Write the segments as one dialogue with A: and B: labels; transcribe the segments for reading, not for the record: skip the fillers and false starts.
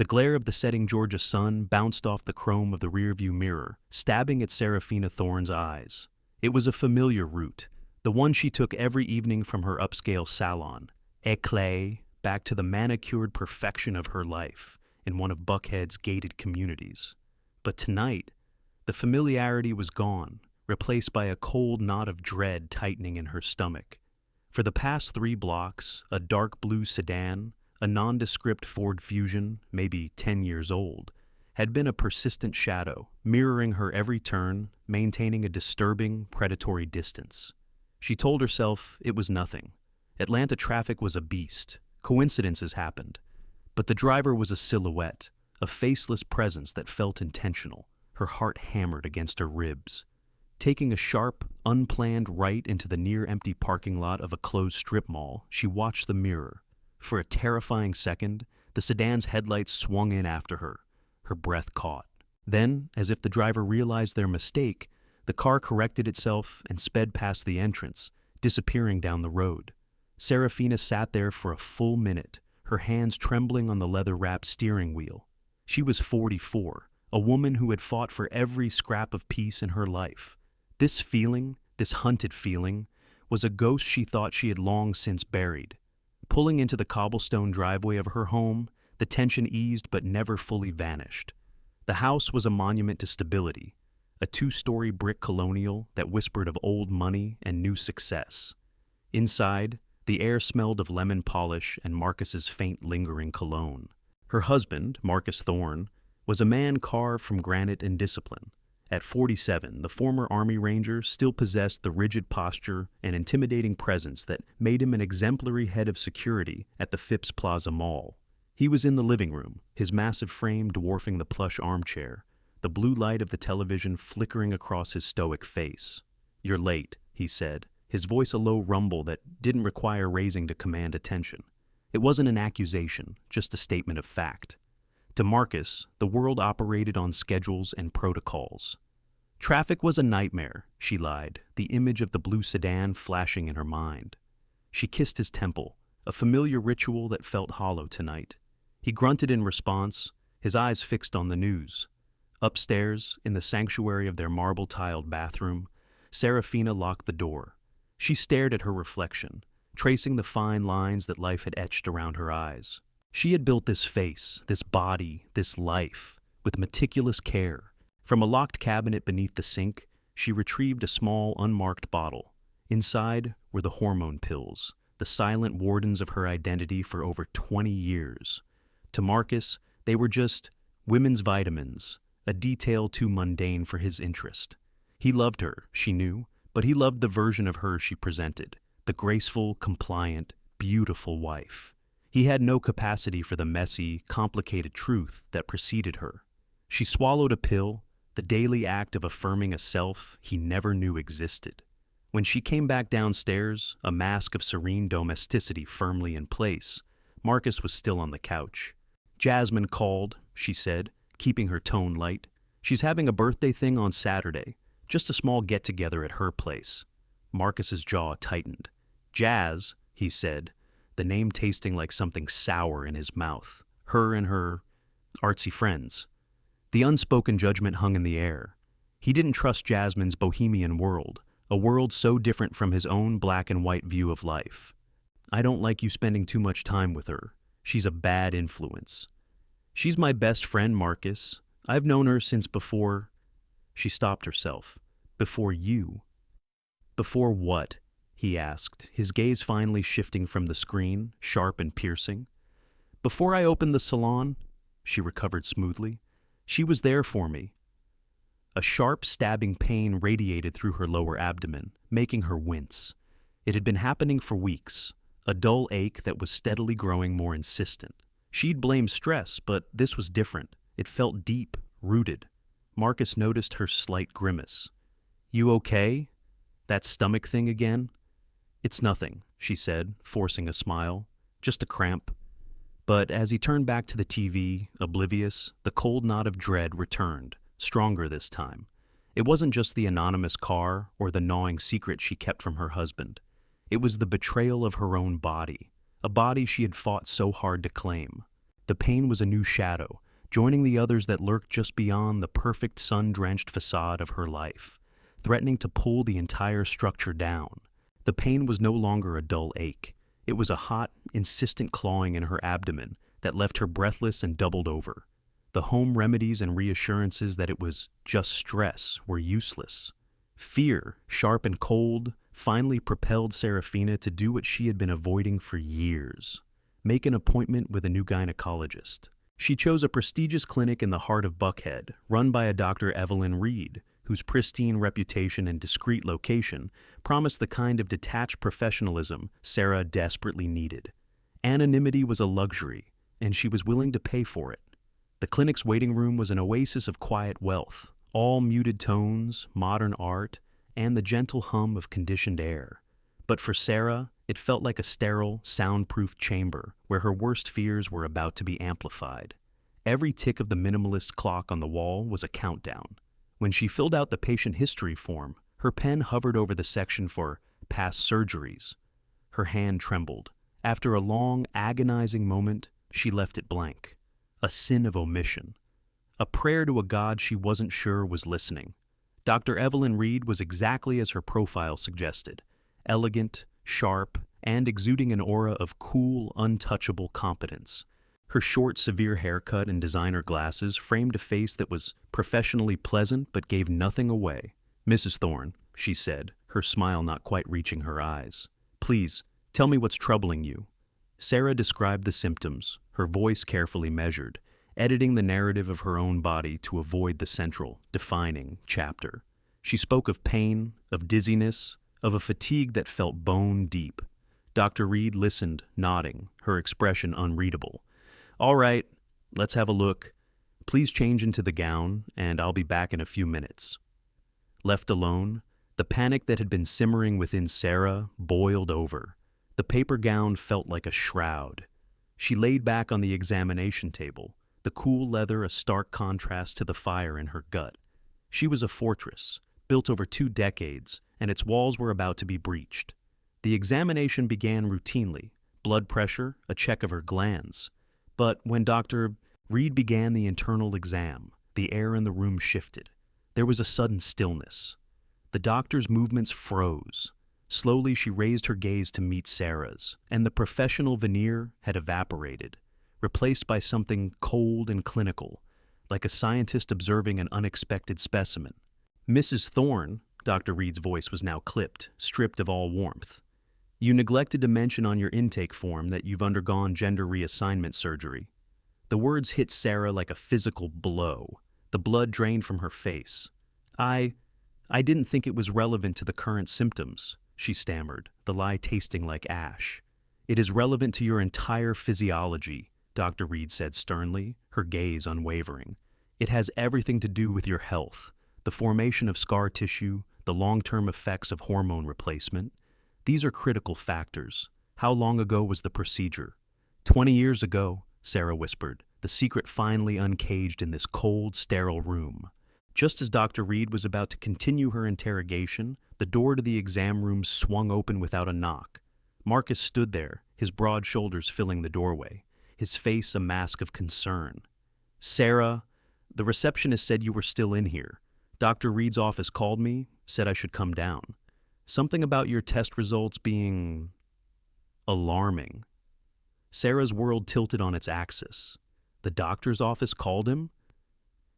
A: The glare of the setting Georgia sun bounced off the chrome of the rearview mirror, stabbing at Serafina Thorne's eyes. It was a familiar route, the one she took every evening from her upscale salon, éclair, back to the manicured perfection of her life in one of Buckhead's gated communities. But tonight, the familiarity was gone, replaced by a cold knot of dread tightening in her stomach. For the past 3 blocks, a dark blue sedan, a nondescript Ford Fusion, maybe 10 years old, had been a persistent shadow, mirroring her every turn, maintaining a disturbing, predatory distance. She told herself it was nothing. Atlanta traffic was a beast. Coincidences happened. But the driver was a silhouette, a faceless presence that felt intentional, her heart hammered against her ribs. Taking a sharp, unplanned right into the near-empty parking lot of a closed strip mall, she watched the mirror. For a terrifying second, the sedan's headlights swung in after her. Her breath caught. Then, as if the driver realized their mistake, the car corrected itself and sped past the entrance, disappearing down the road. Serafina sat there for a full minute, her hands trembling on the leather-wrapped steering wheel. She was 44, a woman who had fought for every scrap of peace in her life. This feeling, this hunted feeling, was a ghost she thought she had long since buried. Pulling into the cobblestone driveway of her home, the tension eased but never fully vanished. The house was a monument to stability, a 2-story brick colonial that whispered of old money and new success. Inside, the air smelled of lemon polish and Marcus's faint lingering cologne. Her husband, Marcus Thorne, was a man carved from granite and discipline. At 47, the former Army Ranger still possessed the rigid posture and intimidating presence that made him an exemplary head of security at the Phipps Plaza Mall. He was in the living room, his massive frame dwarfing the plush armchair, the blue light of the television flickering across his stoic face. "You're late," he said, his voice a low rumble that didn't require raising to command attention. It wasn't an accusation, just a statement of fact. To Marcus, the world operated on schedules and protocols. Traffic was a nightmare, she lied, the image of the blue sedan flashing in her mind. She kissed his temple, a familiar ritual that felt hollow tonight. He grunted in response, his eyes fixed on the news. Upstairs, in the sanctuary of their marble-tiled bathroom, Serafina locked the door. She stared at her reflection, tracing the fine lines that life had etched around her eyes. She had built this face, this body, this life, with meticulous care. From a locked cabinet beneath the sink, she retrieved a small, unmarked bottle. Inside were the hormone pills, the silent wardens of her identity for over 20 years. To Marcus, they were just women's vitamins, a detail too mundane for his interest. He loved her, she knew, but he loved the version of her she presented, the graceful, compliant, beautiful wife. He had no capacity for the messy, complicated truth that preceded her. She swallowed a pill, the daily act of affirming a self he never knew existed. When she came back downstairs, a mask of serene domesticity firmly in place, Marcus was still on the couch. "Jasmine called," she said, keeping her tone light. "She's having a birthday thing on Saturday, just a small get-together at her place." Marcus's jaw tightened. "Jazz," he said, the name tasting like something sour in his mouth. Her and her artsy friends. The unspoken judgment hung in the air. He didn't trust Jasmine's bohemian world, a world so different from his own black and white view of life. "I don't like you spending too much time with her. She's a bad influence." "She's my best friend, Marcus. I've known her since before—" She stopped herself. "Before you." "Before what?" he asked, his gaze finally shifting from the screen, sharp and piercing. "Before I opened the salon," she recovered smoothly. "She was there for me." A sharp, stabbing pain radiated through her lower abdomen, making her wince. It had been happening for weeks, a dull ache that was steadily growing more insistent. She'd blamed stress, but this was different. It felt deep, rooted. Marcus noticed her slight grimace. "You okay? That stomach thing again?" "It's nothing," she said, forcing a smile. "Just a cramp." But as he turned back to the TV, oblivious, the cold knot of dread returned, stronger this time. It wasn't just the anonymous car or the gnawing secret she kept from her husband. It was the betrayal of her own body, a body she had fought so hard to claim. The pain was a new shadow, joining the others that lurked just beyond the perfect sun-drenched facade of her life, threatening to pull the entire structure down. The pain was no longer a dull ache. It was a hot, insistent clawing in her abdomen that left her breathless and doubled over. The home remedies and reassurances that it was just stress were useless. Fear, sharp and cold, finally propelled Serafina to do what she had been avoiding for years: make an appointment with a new gynecologist. She chose a prestigious clinic in the heart of Buckhead, run by a Dr. Evelyn Reed, whose pristine reputation and discreet location promised the kind of detached professionalism Sarah desperately needed. Anonymity was a luxury, and she was willing to pay for it. The clinic's waiting room was an oasis of quiet wealth, all muted tones, modern art, and the gentle hum of conditioned air. But for Sarah, it felt like a sterile, soundproof chamber where her worst fears were about to be amplified. Every tick of the minimalist clock on the wall was a countdown. When she filled out the patient history form, her pen hovered over the section for past surgeries. Her hand trembled. After a long, agonizing moment, she left it blank. A sin of omission. A prayer to a God she wasn't sure was listening. Dr. Evelyn Reed was exactly as her profile suggested: elegant, sharp, and exuding an aura of cool, untouchable competence. Her short, severe haircut and designer glasses framed a face that was professionally pleasant but gave nothing away. "Mrs. Thorne," she said, her smile not quite reaching her eyes, "please, tell me what's troubling you." Sarah described the symptoms, her voice carefully measured, editing the narrative of her own body to avoid the central, defining chapter. She spoke of pain, of dizziness, of a fatigue that felt bone deep. Dr. Reed listened, nodding, her expression unreadable. "All right, let's have a look. Please change into the gown, and I'll be back in a few minutes." Left alone, the panic that had been simmering within Sarah boiled over. The paper gown felt like a shroud. She laid back on the examination table, the cool leather a stark contrast to the fire in her gut. She was a fortress, built over 2 decades, and its walls were about to be breached. The examination began routinely: blood pressure, a check of her glands. But when Dr. Reed began the internal exam, the air in the room shifted. There was a sudden stillness. The doctor's movements froze. Slowly she raised her gaze to meet Sarah's, and the professional veneer had evaporated, replaced by something cold and clinical, like a scientist observing an unexpected specimen. "Mrs. Thorne," Dr. Reed's voice was now clipped, stripped of all warmth. "You neglected to mention on your intake form that you've undergone gender reassignment surgery." The words hit Sarah like a physical blow. The blood drained from her face. I didn't think it was relevant to the current symptoms," she stammered, the lie tasting like ash. "It is relevant to your entire physiology," Dr. Reed said sternly, her gaze unwavering. "It has everything to do with your health, the formation of scar tissue, the long-term effects of hormone replacement. These are critical factors. How long ago was the procedure?" 20 years ago, Sarah whispered, the secret finally uncaged in this cold, sterile room. Just as Dr. Reed was about to continue her interrogation, the door to the exam room swung open without a knock. Marcus stood there, his broad shoulders filling the doorway, his face a mask of concern. "Sarah, the receptionist said you were still in here. Dr. Reed's office called me, said I should come down. Something about your test results being alarming." Sarah's world tilted on its axis. The doctor's office called him?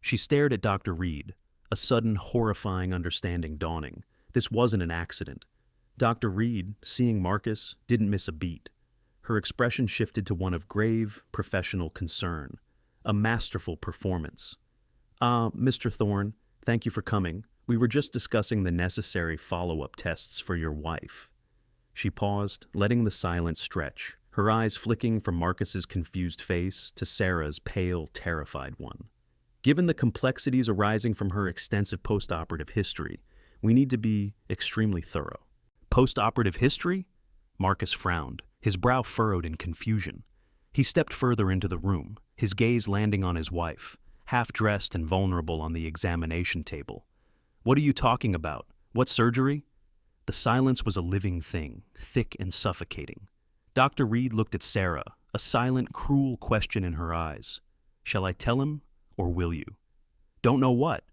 A: She stared at Dr. Reed, a sudden, horrifying understanding dawning. This wasn't an accident. Dr. Reed, seeing Marcus, didn't miss a beat. Her expression shifted to one of grave, professional concern. A masterful performance. Mr. Thorne, thank you for coming. We were just discussing the necessary follow-up tests for your wife." She paused, letting the silence stretch, her eyes flicking from Marcus's confused face to Sarah's pale, terrified one. "Given the complexities arising from her extensive post-operative history, we need to be extremely thorough." "Post-operative history?" Marcus frowned, his brow furrowed in confusion. He stepped further into the room, his gaze landing on his wife, half-dressed and vulnerable on the examination table. "What are you talking about? What surgery?" The silence was a living thing, thick and suffocating. Dr. Reed looked at Sarah, a silent, cruel question in her eyes. Shall I tell him, or will you? Don't know what?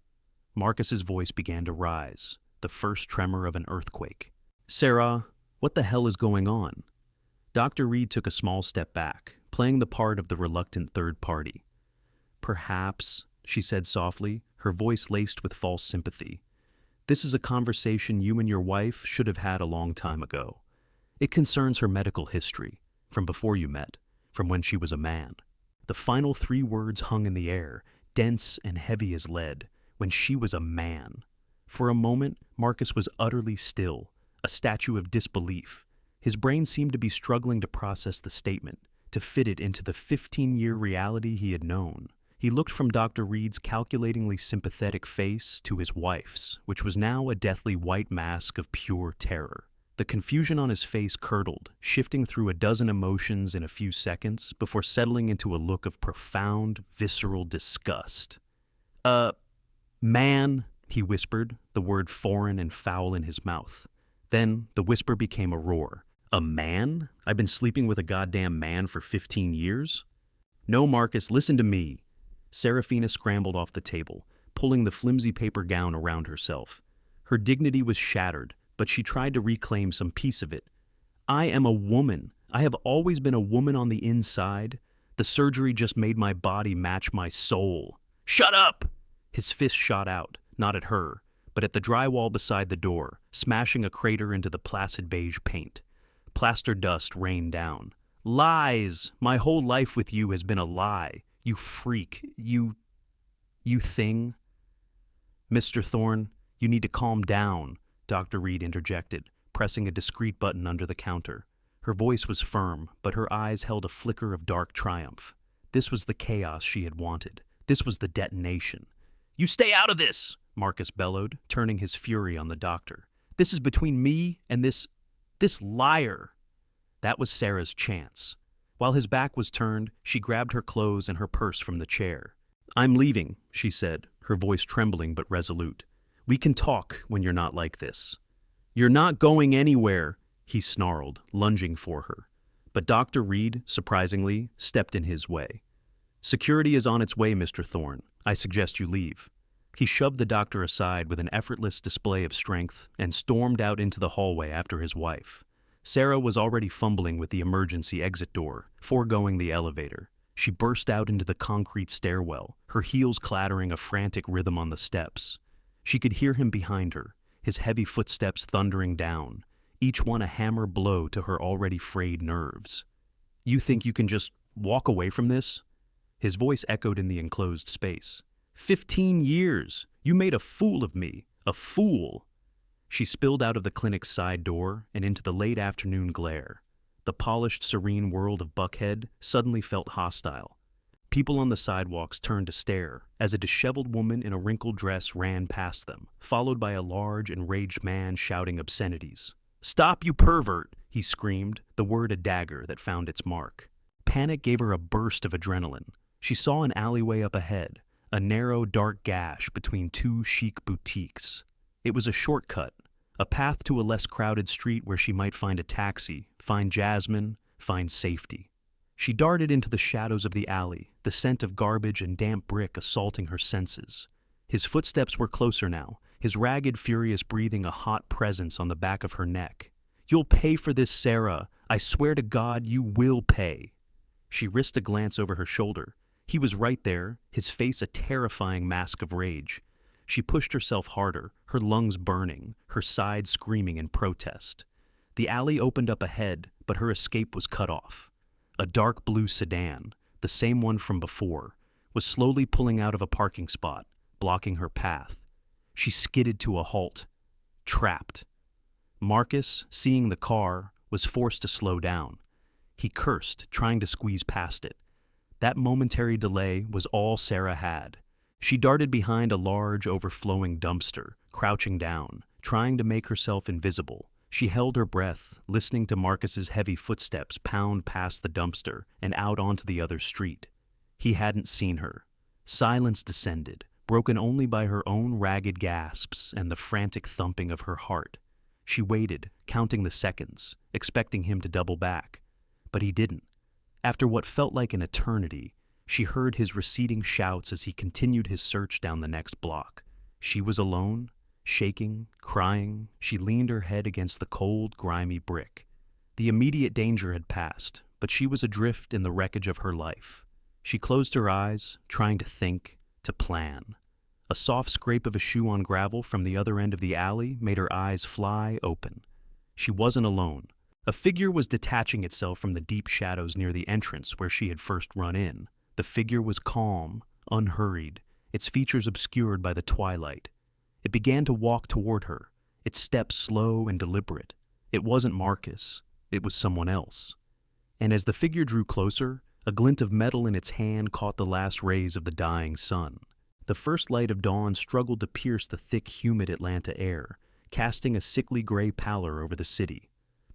A: Marcus's voice began to rise, the first tremor of an earthquake. Sarah, what the hell is going on? Dr. Reed took a small step back, playing the part of the reluctant third party. Perhaps, she said softly, her voice laced with false sympathy. This is a conversation you and your wife should have had a long time ago. It concerns her medical history, from before you met, from when she was a man. The final 3 words hung in the air, dense and heavy as lead, when she was a man. For a moment, Marcus was utterly still, a statue of disbelief. His brain seemed to be struggling to process the statement, to fit it into the 15-year reality he had known. He looked from Dr. Reed's calculatingly sympathetic face to his wife's, which was now a deathly white mask of pure terror. The confusion on his face curdled, shifting through a dozen emotions in a few seconds before settling into a look of profound, visceral disgust. Man, he whispered, the word foreign and foul in his mouth. Then the whisper became a roar. A man? I've been sleeping with a goddamn man for 15 years? No, Marcus, listen to me. Serafina scrambled off the table, pulling the flimsy paper gown around herself. Her dignity was shattered, but she tried to reclaim some piece of it. I am a woman. I have always been a woman on the inside. The surgery just made my body match my soul. Shut up! His fist shot out, not at her, but at the drywall beside the door, smashing a crater into the placid beige paint. Plaster dust rained down. Lies! My whole life with you has been a lie. You freak. You thing. Mr. Thorne, you need to calm down, Dr. Reed interjected, pressing a discreet button under the counter. Her voice was firm, but her eyes held a flicker of dark triumph. This was the chaos she had wanted. This was the detonation. You stay out of this, Marcus bellowed, turning his fury on the doctor. This is between me and this liar. That was Sarah's chance. While his back was turned, she grabbed her clothes and her purse from the chair. I'm leaving, she said, her voice trembling but resolute. We can talk when you're not like this. You're not going anywhere, he snarled, lunging for her. But Dr. Reed, surprisingly, stepped in his way. Security is on its way, Mr. Thorne. I suggest you leave. He shoved the doctor aside with an effortless display of strength and stormed out into the hallway after his wife. Sarah was already fumbling with the emergency exit door, foregoing the elevator. She burst out into the concrete stairwell, her heels clattering a frantic rhythm on the steps. She could hear him behind her, his heavy footsteps thundering down, each one a hammer blow to her already frayed nerves. You think you can just walk away from this? His voice echoed in the enclosed space. 15 years! You made a fool of me! A fool! She spilled out of the clinic's side door and into the late afternoon glare. The polished, serene world of Buckhead suddenly felt hostile. People on the sidewalks turned to stare as a disheveled woman in a wrinkled dress ran past them, followed by a large, enraged man shouting obscenities. Stop, you pervert! He screamed, the word a dagger that found its mark. Panic gave her a burst of adrenaline. She saw an alleyway up ahead, a narrow, dark gash between 2 chic boutiques. It was a shortcut, a path to a less crowded street where she might find a taxi, find Jasmine, find safety. She darted into the shadows of the alley, the scent of garbage and damp brick assaulting her senses. His footsteps were closer now, his ragged, furious breathing a hot presence on the back of her neck. You'll pay for this, Sarah. I swear to God, you will pay. She risked a glance over her shoulder. He was right there, his face a terrifying mask of rage. She pushed herself harder, her lungs burning, her sides screaming in protest. The alley opened up ahead, but her escape was cut off. A dark blue sedan, the same one from before, was slowly pulling out of a parking spot, blocking her path. She skidded to a halt, trapped. Marcus, seeing the car, was forced to slow down. He cursed, trying to squeeze past it. That momentary delay was all Sarah had. She darted behind a large, overflowing dumpster, crouching down, trying to make herself invisible. She held her breath, listening to Marcus's heavy footsteps pound past the dumpster and out onto the other street. He hadn't seen her. Silence descended, broken only by her own ragged gasps and the frantic thumping of her heart. She waited, counting the seconds, expecting him to double back. But he didn't. After what felt like an eternity, she heard his receding shouts as he continued his search down the next block. She was alone, shaking, crying. She leaned her head against the cold, grimy brick. The immediate danger had passed, but she was adrift in the wreckage of her life. She closed her eyes, trying to think, to plan. A soft scrape of a shoe on gravel from the other end of the alley made her eyes fly open. She wasn't alone. A figure was detaching itself from the deep shadows near the entrance where she had first run in. The figure was calm, unhurried, its features obscured by the twilight. It began to walk toward her, its steps slow and deliberate. It wasn't Marcus, it was someone else. And as the figure drew closer, a glint of metal in its hand caught the last rays of the dying sun. The first light of dawn struggled to pierce the thick, humid Atlanta air, casting a sickly gray pallor over the city.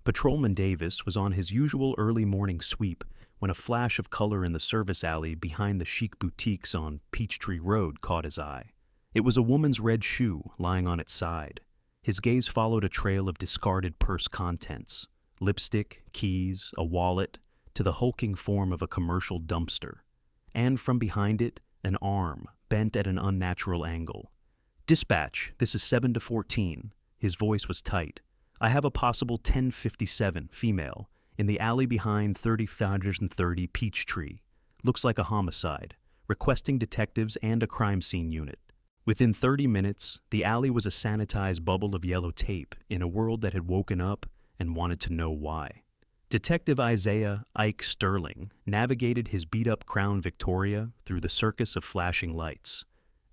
A: Patrolman Davis was on his usual early morning sweep when a flash of color in the service alley behind the chic boutiques on Peachtree Road caught his eye. It was a woman's red shoe lying on its side. His gaze followed a trail of discarded purse contents, lipstick, keys, a wallet, to the hulking form of a commercial dumpster. And from behind it, an arm, bent at an unnatural angle. "Dispatch, this is 7 to 14. His voice was tight. "I have a possible 1057, female, in the alley behind 3530 Peachtree. Looks like a homicide. Requesting detectives and a crime scene unit." Within 30 minutes, the alley was a sanitized bubble of yellow tape in a world that had woken up and wanted to know why. Detective Isaiah Ike Sterling navigated his beat-up Crown Victoria through the circus of flashing lights.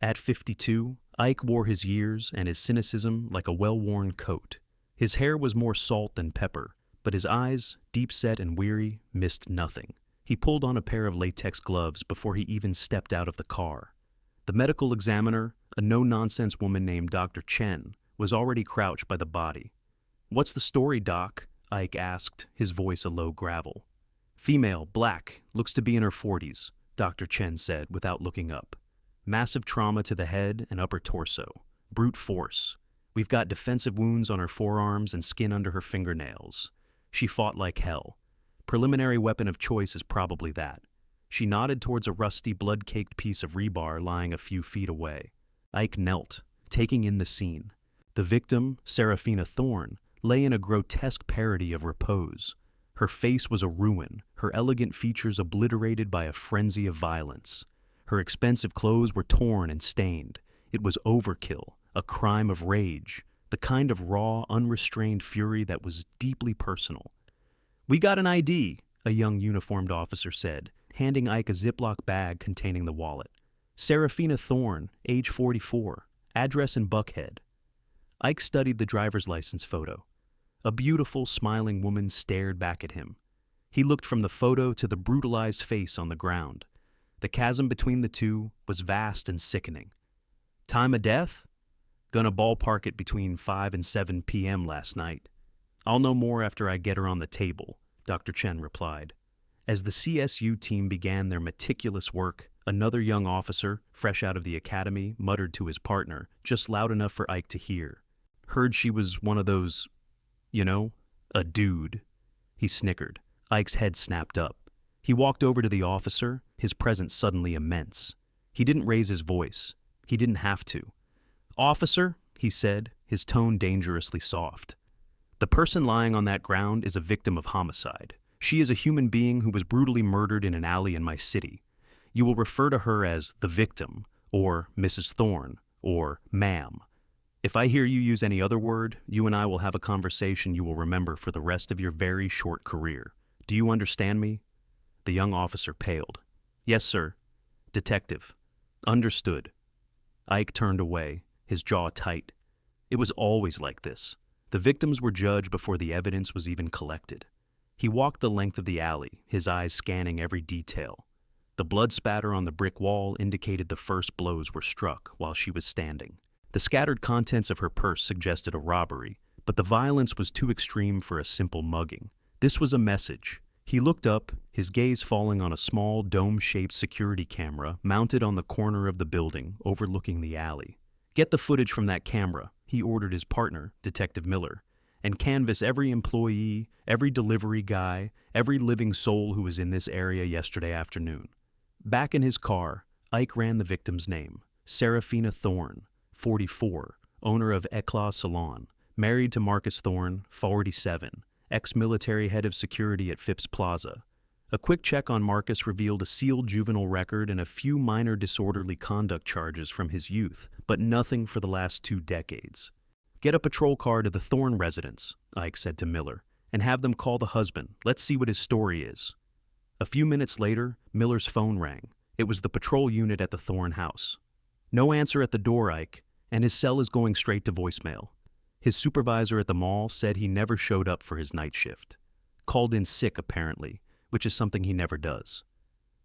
A: At 52, Ike wore his years and his cynicism like a well-worn coat. His hair was more salt than pepper, but his eyes, deep-set and weary, missed nothing. He pulled on a pair of latex gloves before he even stepped out of the car. The medical examiner, a no-nonsense woman named Dr. Chen, was already crouched by the body. "What's the story, Doc?" Ike asked, his voice a low gravel. "Female, black, looks to be in her 40s, Dr. Chen said without looking up. "Massive trauma to the head and upper torso. Brute force. We've got defensive wounds on her forearms and skin under her fingernails. She fought like hell. Preliminary weapon of choice is probably that." She nodded towards a rusty, blood-caked piece of rebar lying a few feet away. Ike knelt, taking in the scene. The victim, Seraphina Thorne, lay in a grotesque parody of repose. Her face was a ruin, her elegant features obliterated by a frenzy of violence. Her expensive clothes were torn and stained. It was overkill, a crime of rage, the kind of raw, unrestrained fury that was deeply personal. "We got an ID," a young uniformed officer said, handing Ike a Ziploc bag containing the wallet. "Seraphina Thorne, age 44, address in Buckhead." Ike studied the driver's license photo. A beautiful, smiling woman stared back at him. He looked from the photo to the brutalized face on the ground. The chasm between the two was vast and sickening. "Time of death?" "Gonna ballpark it between 5 and 7 p.m. last night. I'll know more after I get her on the table," Dr. Chen replied. As the CSU team began their meticulous work, another young officer, fresh out of the academy, muttered to his partner, just loud enough for Ike to hear. "Heard she was one of those, a dude." He snickered. Ike's head snapped up. He walked over to the officer, his presence suddenly immense. He didn't raise his voice. He didn't have to. "Officer," he said, his tone dangerously soft. "The person lying on that ground is a victim of homicide. She is a human being who was brutally murdered in an alley in my city. You will refer to her as the victim, or Mrs. Thorne, or ma'am. If I hear you use any other word, you and I will have a conversation you will remember for the rest of your very short career. Do you understand me?" The young officer paled. "Yes, sir." "Detective." "Understood." Ike turned away, his jaw tight. It was always like this. The victims were judged before the evidence was even collected. He walked the length of the alley, his eyes scanning every detail. The blood spatter on the brick wall indicated the first blows were struck while she was standing. The scattered contents of her purse suggested a robbery, but the violence was too extreme for a simple mugging. This was a message. He looked up, his gaze falling on a small dome-shaped security camera mounted on the corner of the building overlooking the alley. "Get the footage from that camera," he ordered his partner, Detective Miller. and canvass every employee, every delivery guy, every living soul who was in this area yesterday afternoon. Back in his car, Ike ran the victim's name, Serafina Thorne, 44, owner of Eclat Salon, married to Marcus Thorne, 47, ex-military head of security at Phipps Plaza. A quick check on Marcus revealed a sealed juvenile record and a few minor disorderly conduct charges from his youth, but nothing for the last 2 decades. "Get a patrol car to the Thorne residence," Ike said to Miller, "and have them call the husband. Let's see what his story is." A few minutes later, Miller's phone rang. It was the patrol unit at the Thorne house. "No answer at the door, Ike, and his cell is going straight to voicemail. His supervisor at the mall said he never showed up for his night shift. Called in sick, apparently, which is something he never does."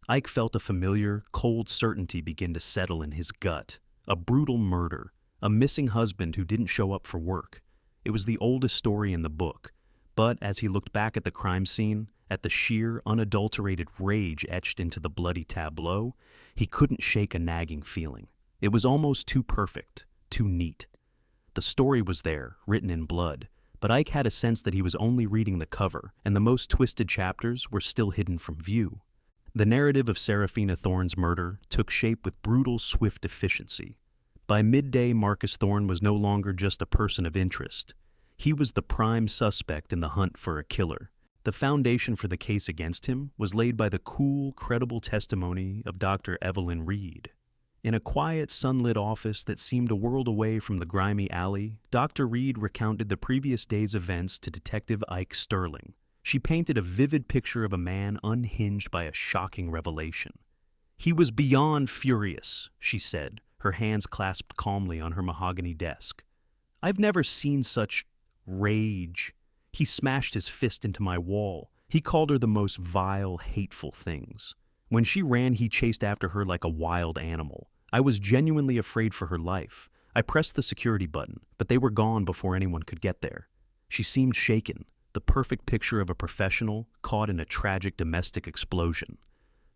A: Ike felt a familiar, cold certainty begin to settle in his gut. A brutal murder, a missing husband who didn't show up for work. It was the oldest story in the book, but as he looked back at the crime scene, at the sheer, unadulterated rage etched into the bloody tableau, he couldn't shake a nagging feeling. It was almost too perfect, too neat. The story was there, written in blood, but Ike had a sense that he was only reading the cover, and the most twisted chapters were still hidden from view. The narrative of Serafina Thorne's murder took shape with brutal, swift efficiency. By midday, Marcus Thorne was no longer just a person of interest. He was the prime suspect in the hunt for a killer. The foundation for the case against him was laid by the cool, credible testimony of Dr. Evelyn Reed. In a quiet, sunlit office that seemed a world away from the grimy alley, Dr. Reed recounted the previous day's events to Detective Ike Sterling. She painted a vivid picture of a man unhinged by a shocking revelation. "He was beyond furious," she said, her hands clasped calmly on her mahogany desk. "I've never seen such rage. He smashed his fist into my wall. He called her the most vile, hateful things. When she ran, he chased after her like a wild animal. I was genuinely afraid for her life. I pressed the security button, but they were gone before anyone could get there." She seemed shaken, the perfect picture of a professional caught in a tragic domestic explosion.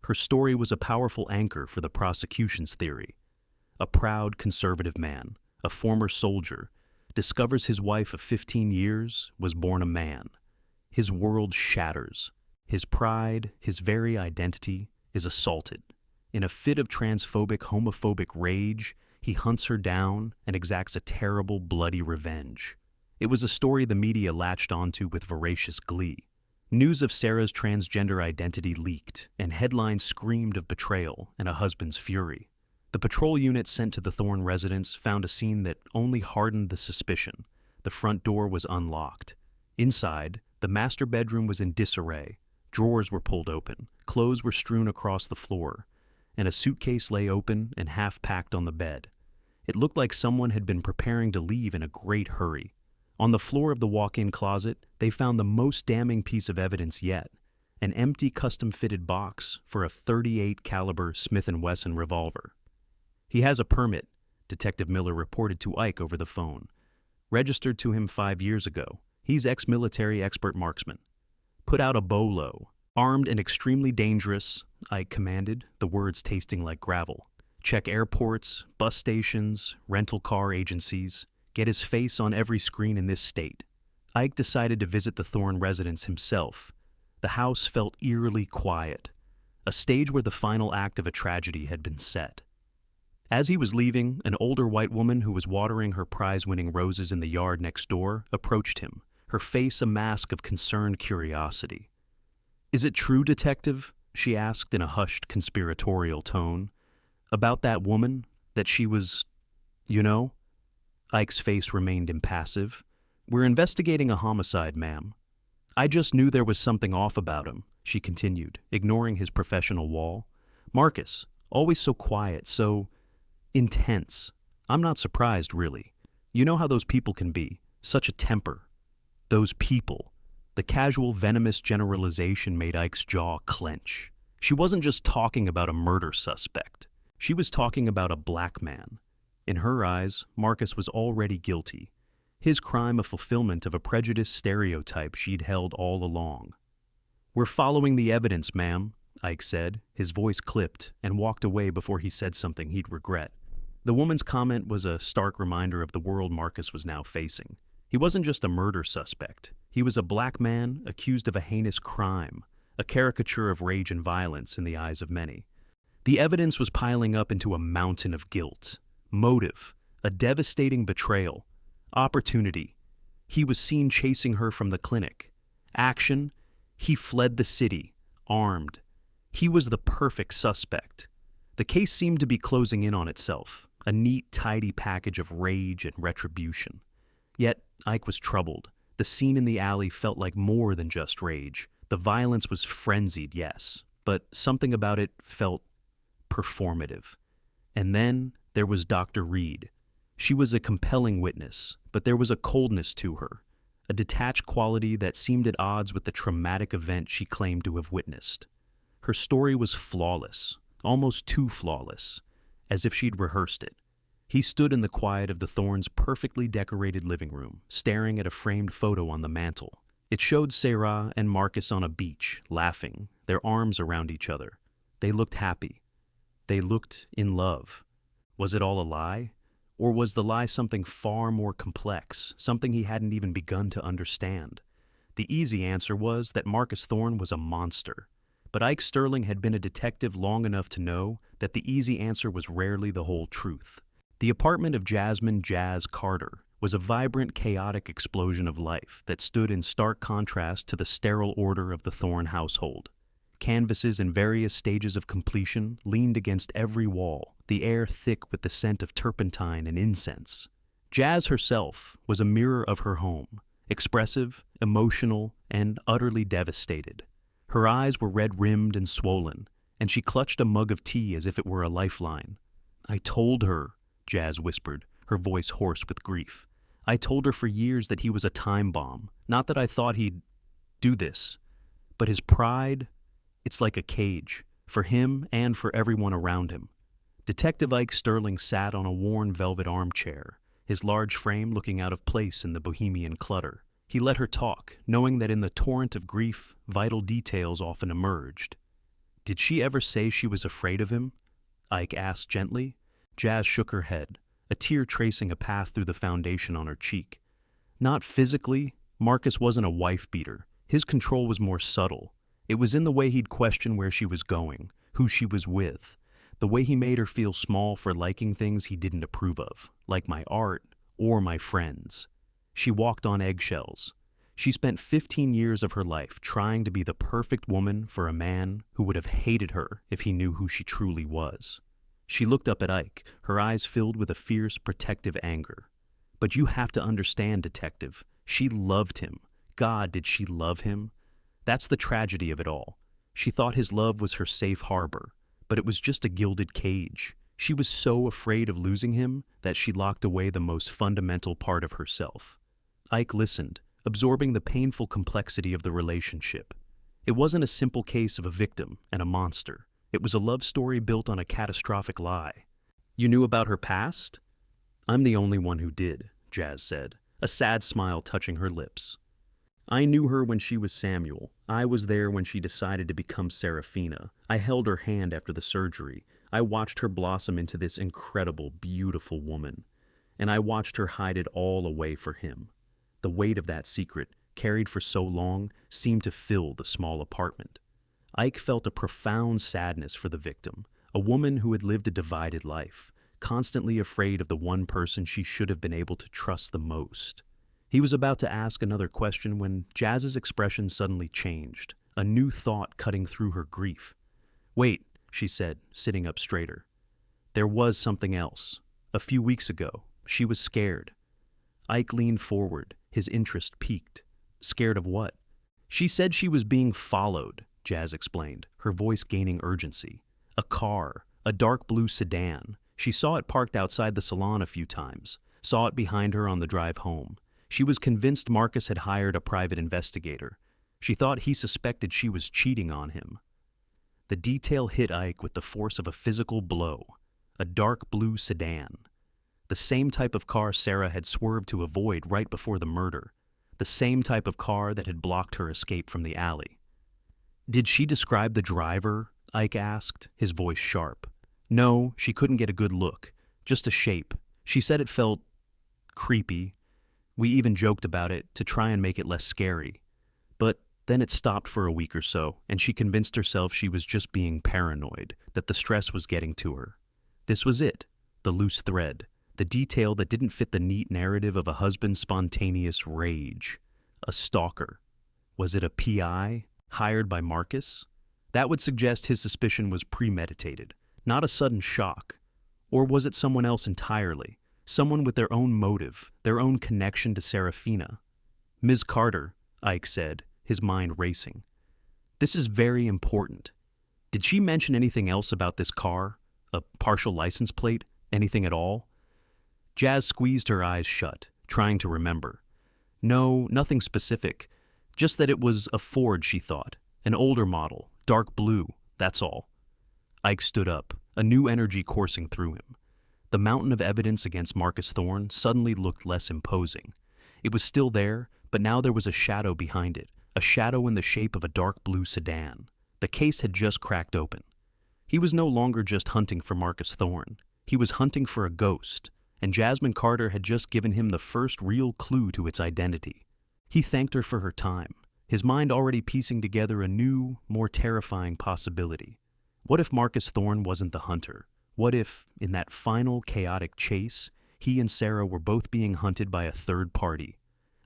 A: Her story was a powerful anchor for the prosecution's theory. A proud, conservative man, a former soldier, discovers his wife of 15 years was born a man. His world shatters. His pride, his very identity, is assaulted. In a fit of transphobic, homophobic rage, he hunts her down and exacts a terrible, bloody revenge. It was a story the media latched onto with voracious glee. News of Sarah's transgender identity leaked, and headlines screamed of betrayal and a husband's fury. The patrol unit sent to the Thorne residence found a scene that only hardened the suspicion. The front door was unlocked. Inside, the master bedroom was in disarray. Drawers were pulled open, clothes were strewn across the floor, and a suitcase lay open and half-packed on the bed. It looked like someone had been preparing to leave in a great hurry. On the floor of the walk-in closet, they found the most damning piece of evidence yet, an empty custom-fitted box for a .38 caliber Smith & Wesson revolver. "He has a permit," Detective Miller reported to Ike over the phone. "Registered to him 5 years ago. He's ex-military expert marksman. Put out a bolo. Armed and extremely dangerous," Ike commanded, the words tasting like gravel. "Check airports, bus stations, rental car agencies. Get his face on every screen in this state." Ike decided to visit the Thorne residence himself. The house felt eerily quiet, a stage where the final act of a tragedy had been set. As he was leaving, an older white woman who was watering her prize-winning roses in the yard next door approached him, her face a mask of concerned curiosity. "Is it true, Detective?" she asked in a hushed, conspiratorial tone. "About that woman? That she was, you know?" Ike's face remained impassive. "We're investigating a homicide, ma'am." "I just knew there was something off about him," she continued, ignoring his professional wall. "Marcus, always so quiet, so intense. I'm not surprised, really. You know how those people can be. Such a temper. Those people." The casual, venomous generalization made Ike's jaw clench. She wasn't just talking about a murder suspect. She was talking about a black man. In her eyes, Marcus was already guilty. His crime a fulfillment of a prejudiced stereotype she'd held all along. "We're following the evidence, ma'am," Ike said, his voice clipped, and walked away before he said something he'd regret. The woman's comment was a stark reminder of the world Marcus was now facing. He wasn't just a murder suspect. He was a black man accused of a heinous crime, a caricature of rage and violence in the eyes of many. The evidence was piling up into a mountain of guilt, motive, a devastating betrayal, opportunity. He was seen chasing her from the clinic. Action, he fled the city, armed. He was the perfect suspect. The case seemed to be closing in on itself, a neat, tidy package of rage and retribution. Yet, Ike was troubled. The scene in the alley felt like more than just rage. The violence was frenzied, yes, but something about it felt performative. And then there was Dr. Reed. She was a compelling witness, but there was a coldness to her, a detached quality that seemed at odds with the traumatic event she claimed to have witnessed. Her story was flawless, almost too flawless, as if she'd rehearsed it. He stood in the quiet of the Thorns' perfectly decorated living room, staring at a framed photo on the mantel. It showed Sarah and Marcus on a beach, laughing, their arms around each other. They looked happy. They looked in love. Was it all a lie? Or was the lie something far more complex, something he hadn't even begun to understand? The easy answer was that Marcus Thorne was a monster. But Ike Sterling had been a detective long enough to know that the easy answer was rarely the whole truth. The apartment of Jasmine Jazz Carter was a vibrant, chaotic explosion of life that stood in stark contrast to the sterile order of the Thorne household. Canvases in various stages of completion leaned against every wall, the air thick with the scent of turpentine and incense. Jazz herself was a mirror of her home, expressive, emotional, and utterly devastated. Her eyes were red-rimmed and swollen, and she clutched a mug of tea as if it were a lifeline. "I told her," Jazz whispered, her voice hoarse with grief. "I told her for years that he was a time bomb, not that I thought he'd do this. But his pride, it's like a cage, for him and for everyone around him." Detective Ike Sterling sat on a worn velvet armchair, his large frame looking out of place in the bohemian clutter. He let her talk, knowing that in the torrent of grief, vital details often emerged. "Did she ever say she was afraid of him?" Ike asked gently. Jazz shook her head, a tear tracing a path through the foundation on her cheek. "Not physically. Marcus wasn't a wife-beater. His control was more subtle. It was in the way he'd question where she was going, who she was with, the way he made her feel small for liking things he didn't approve of, like my art or my friends." She walked on eggshells. She spent 15 years of her life trying to be the perfect woman for a man who would have hated her if he knew who she truly was. She looked up at Ike, her eyes filled with a fierce, protective anger. "But you have to understand, detective, she loved him. God, did she love him? That's the tragedy of it all. She thought his love was her safe harbor, but it was just a gilded cage. She was so afraid of losing him that she locked away the most fundamental part of herself." Ike listened, absorbing the painful complexity of the relationship. It wasn't a simple case of a victim and a monster. It was a love story built on a catastrophic lie. "You knew about her past?" "I'm the only one who did," Jazz said, a sad smile touching her lips. "I knew her when she was Samuel. I was there when she decided to become Serafina. I held her hand after the surgery. I watched her blossom into this incredible, beautiful woman. And I watched her hide it all away for him. The weight of that secret, carried for so long, seemed to fill the small apartment." Ike felt a profound sadness for the victim, a woman who had lived a divided life, constantly afraid of the one person she should have been able to trust the most. He was about to ask another question when Jazz's expression suddenly changed, a new thought cutting through her grief. "Wait," she said, sitting up straighter. "There was something else. A few weeks ago, she was scared." Ike leaned forward, his interest piqued. "Scared of what?" "She said she was being followed," Jazz explained, her voice gaining urgency. "A car, a dark blue sedan. She saw it parked outside the salon a few times, saw it behind her on the drive home. She was convinced Marcus had hired a private investigator. She thought he suspected she was cheating on him." The detail hit Ike with the force of a physical blow. A dark blue sedan. The same type of car Sarah had swerved to avoid right before the murder. The same type of car that had blocked her escape from the alley. "Did she describe the driver?" Ike asked, his voice sharp. "No, she couldn't get a good look. Just a shape. She said it felt creepy. We even joked about it to try and make it less scary. But then it stopped for a week or so, and she convinced herself she was just being paranoid, that the stress was getting to her. This was it, the loose thread, the detail that didn't fit the neat narrative of a husband's spontaneous rage. A stalker. Was it a PI hired by Marcus? That would suggest his suspicion was premeditated, not a sudden shock. Or was it someone else entirely? Someone with their own motive, their own connection to Serafina? Ms. Carter, Ike said, his mind racing. This is very important. Did she mention anything else about this car? A partial license plate? Anything at all? Jazz squeezed her eyes shut, trying to remember. No, nothing specific. Just that it was a Ford, she thought. An older model, dark blue, that's all. Ike stood up, a new energy coursing through him. The mountain of evidence against Marcus Thorne suddenly looked less imposing. It was still there, but now there was a shadow behind it, a shadow in the shape of a dark blue sedan. The case had just cracked open. He was no longer just hunting for Marcus Thorne. He was hunting for a ghost, and Jasmine Carter had just given him the first real clue to its identity. He thanked her for her time, his mind already piecing together a new, more terrifying possibility. What if Marcus Thorne wasn't the hunter? What if, in that final chaotic chase, he and Sarah were both being hunted by a third party,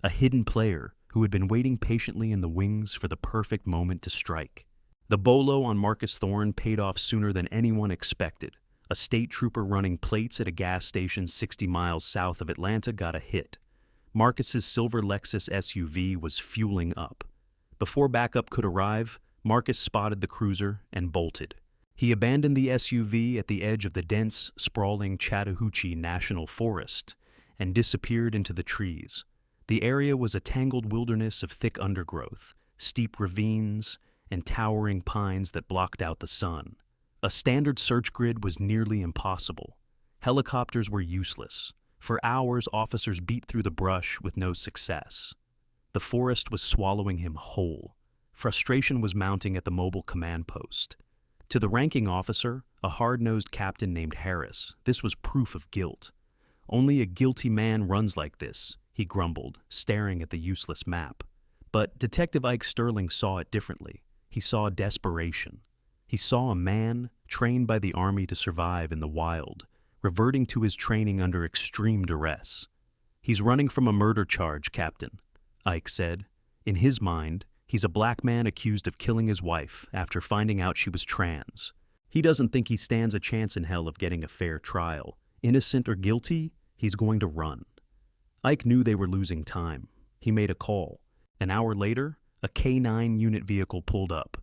A: a hidden player who had been waiting patiently in the wings for the perfect moment to strike? The bolo on Marcus Thorne paid off sooner than anyone expected. A state trooper running plates at a gas station 60 miles south of Atlanta got a hit. Marcus's silver Lexus SUV was fueling up. Before backup could arrive, Marcus spotted the cruiser and bolted. He abandoned the SUV at the edge of the dense, sprawling Chattahoochee National Forest and disappeared into the trees. The area was a tangled wilderness of thick undergrowth, steep ravines, and towering pines that blocked out the sun. A standard search grid was nearly impossible. Helicopters were useless. For hours, officers beat through the brush with no success. The forest was swallowing him whole. Frustration was mounting at the mobile command post. To the ranking officer, a hard-nosed captain named Harris, this was proof of guilt. Only a guilty man runs like this, he grumbled, staring at the useless map. But Detective Ike Sterling saw it differently. He saw desperation. He saw a man, trained by the Army to survive in the wild, reverting to his training under extreme duress. He's running from a murder charge, Captain, Ike said. In his mind, he's a black man accused of killing his wife after finding out she was trans. He doesn't think he stands a chance in hell of getting a fair trial. Innocent or guilty, he's going to run. Ike knew they were losing time. He made a call. An hour later, a K9 unit vehicle pulled up.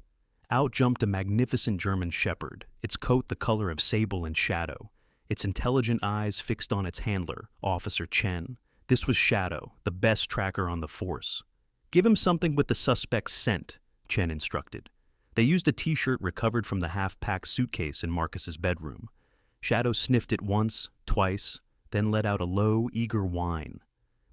A: Out jumped a magnificent German shepherd, its coat the color of sable and shadow, its intelligent eyes fixed on its handler, Officer Chen. This was Shadow, the best tracker on the force. Give him something with the suspect's scent, Chen instructed. They used a T-shirt recovered from the half-packed suitcase in Marcus's bedroom. Shadow sniffed it once, twice, then let out a low, eager whine.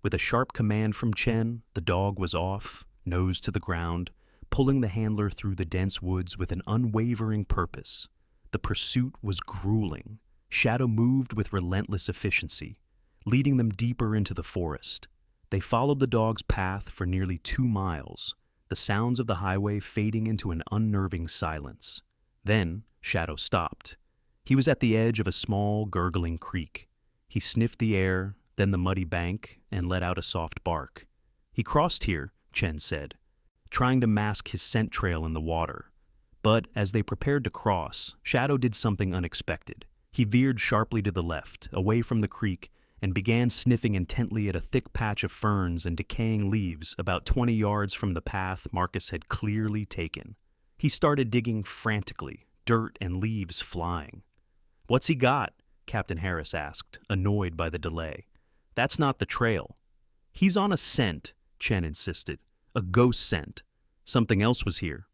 A: With a sharp command from Chen, the dog was off, nose to the ground, pulling the handler through the dense woods with an unwavering purpose. The pursuit was grueling. Shadow moved with relentless efficiency, leading them deeper into the forest. They followed the dog's path for nearly 2 miles, the sounds of the highway fading into an unnerving silence. Then, Shadow stopped. He was at the edge of a small, gurgling creek. He sniffed the air, then the muddy bank, and let out a soft bark. He crossed here, Chen said, trying to mask his scent trail in the water. But as they prepared to cross, Shadow did something unexpected. He veered sharply to the left, away from the creek, and began sniffing intently at a thick patch of ferns and decaying leaves about 20 yards from the path Marcus had clearly taken. He started digging frantically, dirt and leaves flying. "What's he got?" Captain Harris asked, annoyed by the delay. "That's not the trail." "He's on a scent," Chen insisted. "A ghost scent. Something else was here."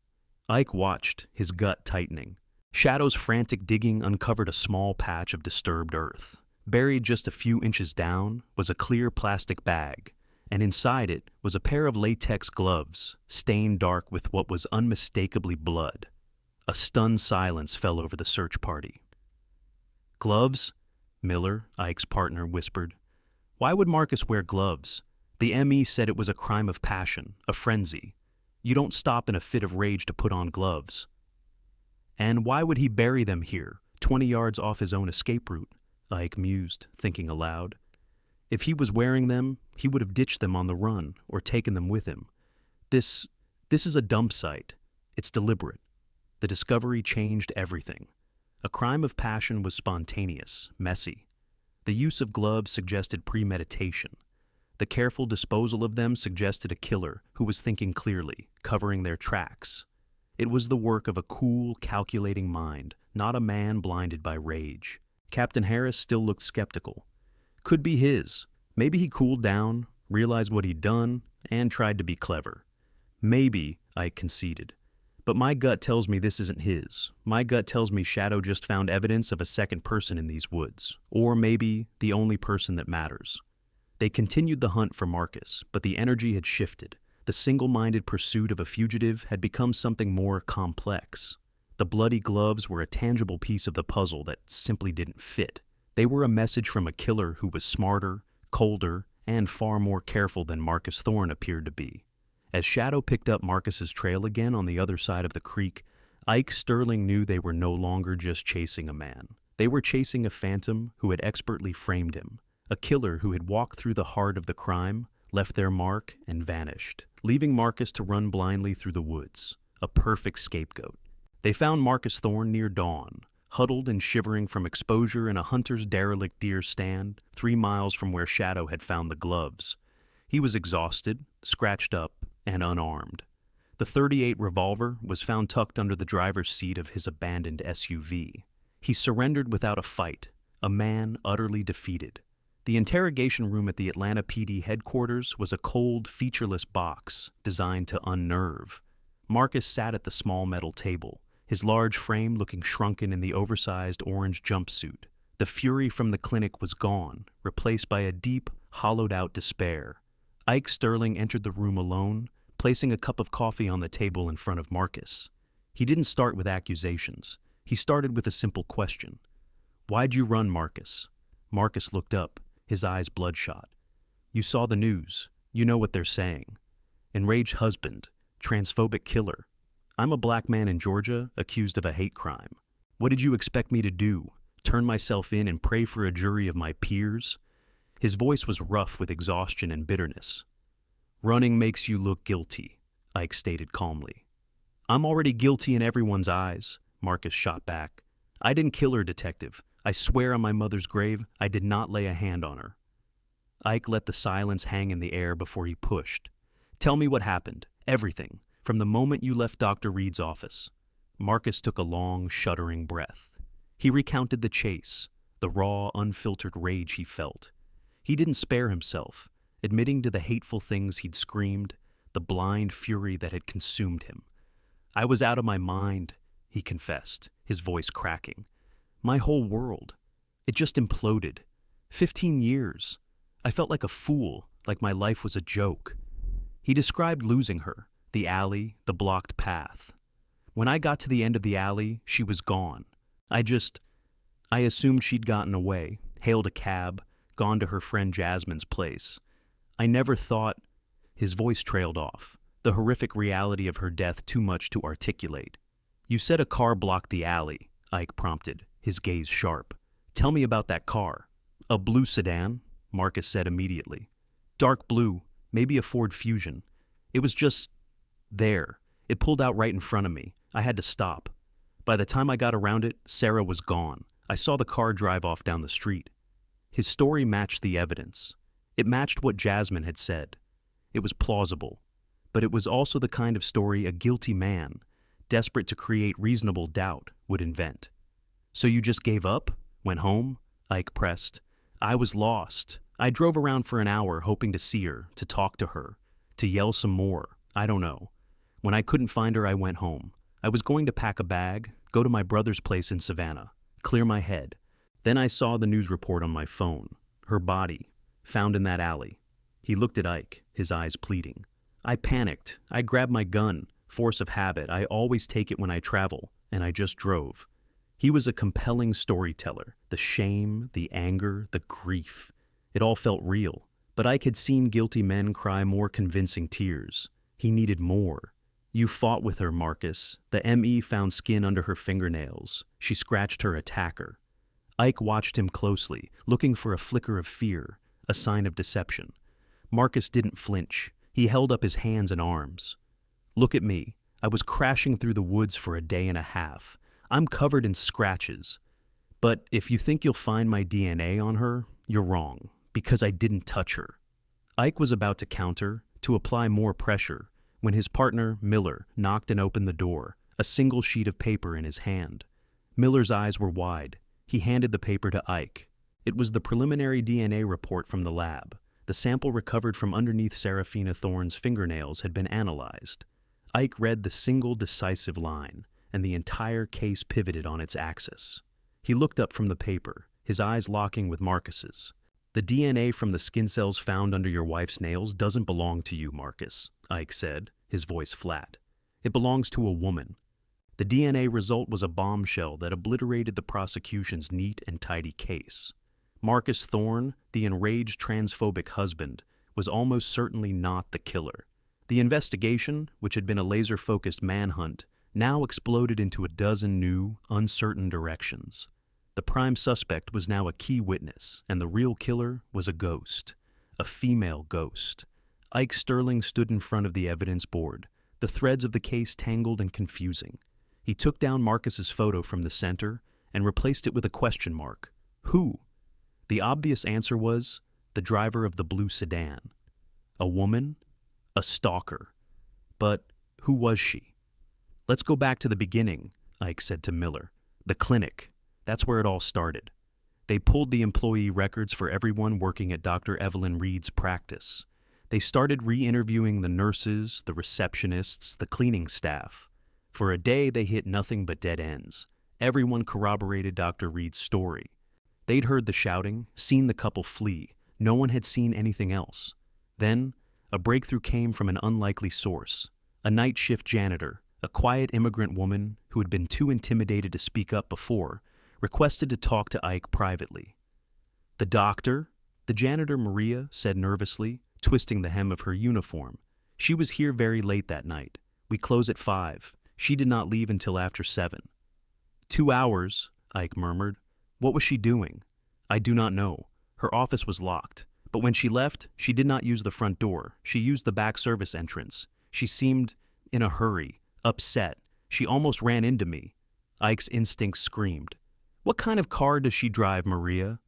A: Ike watched, his gut tightening. Shadow's frantic digging uncovered a small patch of disturbed earth. Buried just a few inches down was a clear plastic bag, and inside it was a pair of latex gloves, stained dark with what was unmistakably blood. A stunned silence fell over the search party. "Gloves?" Miller, Ike's partner, whispered. "Why would Marcus wear gloves? The ME said it was a crime of passion, a frenzy. You don't stop in a fit of rage to put on gloves. And why would he bury them here, 20 yards off his own escape route? Ike mused, thinking aloud. If he was wearing them, he would have ditched them on the run or taken them with him. This is a dump site. It's deliberate. The discovery changed everything. A crime of passion was spontaneous, messy. The use of gloves suggested premeditation. The careful disposal of them suggested a killer who was thinking clearly, covering their tracks. It was the work of a cool, calculating mind, not a man blinded by rage. Captain Harris still looked skeptical. Could be his. Maybe he cooled down, realized what he'd done, and tried to be clever. Maybe, I conceded. But my gut tells me this isn't his. My gut tells me Shadow just found evidence of a second person in these woods. Or maybe the only person that matters. They continued the hunt for Marcus, but the energy had shifted. The single-minded pursuit of a fugitive had become something more complex. The bloody gloves were a tangible piece of the puzzle that simply didn't fit. They were a message from a killer who was smarter, colder, and far more careful than Marcus Thorne appeared to be. As Shadow picked up Marcus's trail again on the other side of the creek, Ike Sterling knew they were no longer just chasing a man. They were chasing a phantom who had expertly framed him, a killer who had walked through the heart of the crime, left their mark, and vanished, leaving Marcus to run blindly through the woods, a perfect scapegoat. They found Marcus Thorne near dawn, huddled and shivering from exposure in a hunter's derelict deer stand 3 miles from where Shadow had found the gloves. He was exhausted, scratched up, and unarmed. The .38 revolver was found tucked under the driver's seat of his abandoned SUV. He surrendered without a fight, a man utterly defeated. The interrogation room at the Atlanta PD headquarters was a cold, featureless box designed to unnerve. Marcus sat at the small metal table, his large frame looking shrunken in the oversized orange jumpsuit. The fury from the clinic was gone, replaced by a deep, hollowed-out despair. Ike Sterling entered the room alone, placing a cup of coffee on the table in front of Marcus. He didn't start with accusations. He started with a simple question. "Why'd you run, Marcus?" Marcus looked up, his eyes bloodshot. "You saw the news. You know what they're saying. Enraged husband, transphobic killer. I'm a black man in Georgia accused of a hate crime. What did you expect me to do? Turn myself in and pray for a jury of my peers?" His voice was rough with exhaustion and bitterness. "Running makes you look guilty," Ike stated calmly. "I'm already guilty in everyone's eyes," Marcus shot back. "I didn't kill her, detective. I swear on my mother's grave, I did not lay a hand on her." Ike let the silence hang in the air before he pushed. "Tell me what happened. Everything. From the moment you left Dr. Reed's office." Marcus took a long, shuddering breath. He recounted the chase, the raw, unfiltered rage he felt. He didn't spare himself, admitting to the hateful things he'd screamed, the blind fury that had consumed him. "I was out of my mind," he confessed, his voice cracking. "My whole world. It just imploded. 15 years. I felt like a fool, like my life was a joke." He described losing her, the alley, the blocked path. "When I got to the end of the alley, she was gone. I assumed she'd gotten away, hailed a cab, gone to her friend Jasmine's place. I never thought—" His voice trailed off, the horrific reality of her death too much to articulate. "You said a car blocked the alley," Ike prompted, his gaze sharp. "Tell me about that car." "A blue sedan," Marcus said immediately. "Dark blue, maybe a Ford Fusion. It was just there. It pulled out right in front of me. I had to stop. By the time I got around it, Sarah was gone. I saw the car drive off down the street." His story matched the evidence. It matched what Jasmine had said. It was plausible, but it was also the kind of story a guilty man, desperate to create reasonable doubt, would invent. "So you just gave up? Went home?" Ike pressed. "I was lost. I drove around for an hour hoping to see her, to talk to her, to yell some more. I don't know. When I couldn't find her, I went home. I was going to pack a bag, go to my brother's place in Savannah, clear my head. Then I saw the news report on my phone. Her body, found in that alley." He looked at Ike, his eyes pleading. "I panicked. I grabbed my gun. Force of habit. I always take it when I travel, and I just drove." He was a compelling storyteller. The shame, the anger, the grief. It all felt real, But Ike had seen guilty men cry more convincing tears. He needed more. You fought with her, Marcus. The ME found skin under her fingernails. She scratched her attacker. Ike watched him closely, looking for a flicker of fear, a sign of deception. Marcus didn't flinch. He held up his hands and arms. Look at me. I was crashing through the woods for a day and a half. I'm covered in scratches. But if you think you'll find my DNA on her, you're wrong, because I didn't touch her. Ike was about to counter, to apply more pressure, when his partner, Miller, knocked and opened the door, a single sheet of paper in his hand. Miller's eyes were wide. He handed the paper to Ike. It was the preliminary DNA report from the lab. The sample recovered from underneath Serafina Thorne's fingernails had been analyzed. Ike read the single decisive line, and the entire case pivoted on its axis. He looked up from the paper, his eyes locking with Marcus's. The DNA from the skin cells found under your wife's nails doesn't belong to you, Marcus, Ike said, his voice flat. It belongs to a woman. The DNA result was a bombshell that obliterated the prosecution's neat and tidy case. Marcus Thorne, the enraged transphobic husband, was almost certainly not the killer. The investigation, which had been a laser-focused manhunt, now exploded into a dozen new, uncertain directions. The prime suspect was now a key witness, and the real killer was a ghost. A female ghost. Ike Sterling stood in front of the evidence board, the threads of the case tangled and confusing. He took down Marcus's photo from the center and replaced it with a question mark. Who? The obvious answer was the driver of the blue sedan. A woman? A stalker. But who was she? Let's go back to the beginning, Ike said to Miller. The clinic. That's where it all started. They pulled the employee records for everyone working at Dr. Evelyn Reed's practice. They started re-interviewing the nurses, the receptionists, the cleaning staff. For a day, they hit nothing but dead ends. Everyone corroborated Dr. Reed's story. They'd heard the shouting, seen the couple flee. No one had seen anything else. Then, a breakthrough came from an unlikely source. A night shift janitor, a quiet immigrant woman who had been too intimidated to speak up before, requested to talk to Ike privately. The doctor? The janitor Maria said nervously, twisting the hem of her uniform. She was here very late that night. We close at 5. She did not leave until after 7. 2 hours, Ike murmured. What was she doing? I do not know. Her office was locked. But when she left, she did not use the front door. She used the back service entrance. She seemed in a hurry, upset. She almost ran into me. Ike's instincts screamed. What kind of car does she drive, Maria?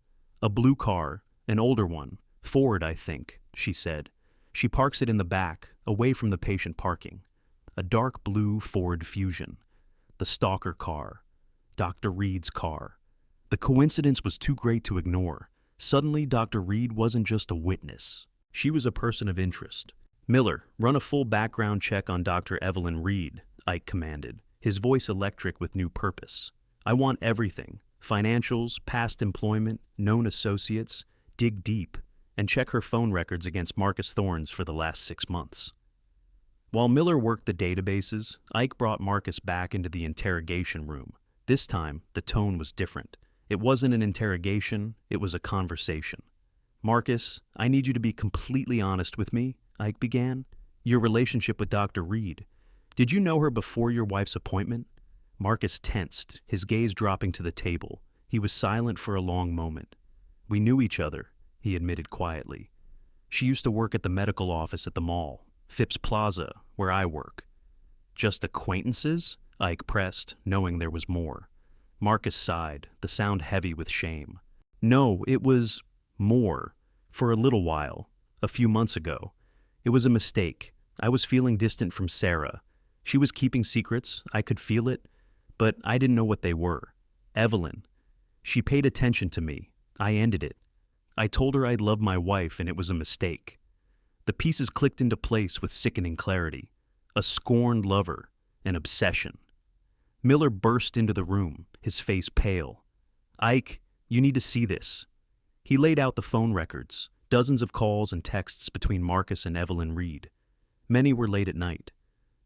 A: A blue car, an older one. Ford, I think, she said. She parks it in the back, away from the patient parking. A dark blue Ford Fusion. The stalker car. Dr. Reed's car. The coincidence was too great to ignore. Suddenly, Dr. Reed wasn't just a witness. She was a person of interest. Miller, run a full background check on Dr. Evelyn Reed, Ike commanded, his voice electric with new purpose. I want everything. Financials, past employment, known associates. Dig deep, and check her phone records against Marcus Thorne's for the last 6 months. While Miller worked the databases, Ike brought Marcus back into the interrogation room. This time, the tone was different. It wasn't an interrogation, it was a conversation. Marcus, I need you to be completely honest with me, Ike began. Your relationship with Dr. Reed. Did you know her before your wife's appointment? Marcus tensed, his gaze dropping to the table. He was silent for a long moment. We knew each other, he admitted quietly. She used to work at the medical office at the mall, Phipps Plaza, where I work. Just acquaintances? Ike pressed, knowing there was more. Marcus sighed, the sound heavy with shame. No, it was more. For a little while. A few months ago. It was a mistake. I was feeling distant from Sarah. She was keeping secrets, I could feel it, but I didn't know what they were. Evelyn. She paid attention to me. I ended it. I told her I'd love my wife and it was a mistake. The pieces clicked into place with sickening clarity. A scorned lover. An obsession. Miller burst into the room, his face pale. Ike, you need to see this. He laid out the phone records, dozens of calls and texts between Marcus and Evelyn Reed. Many were late at night.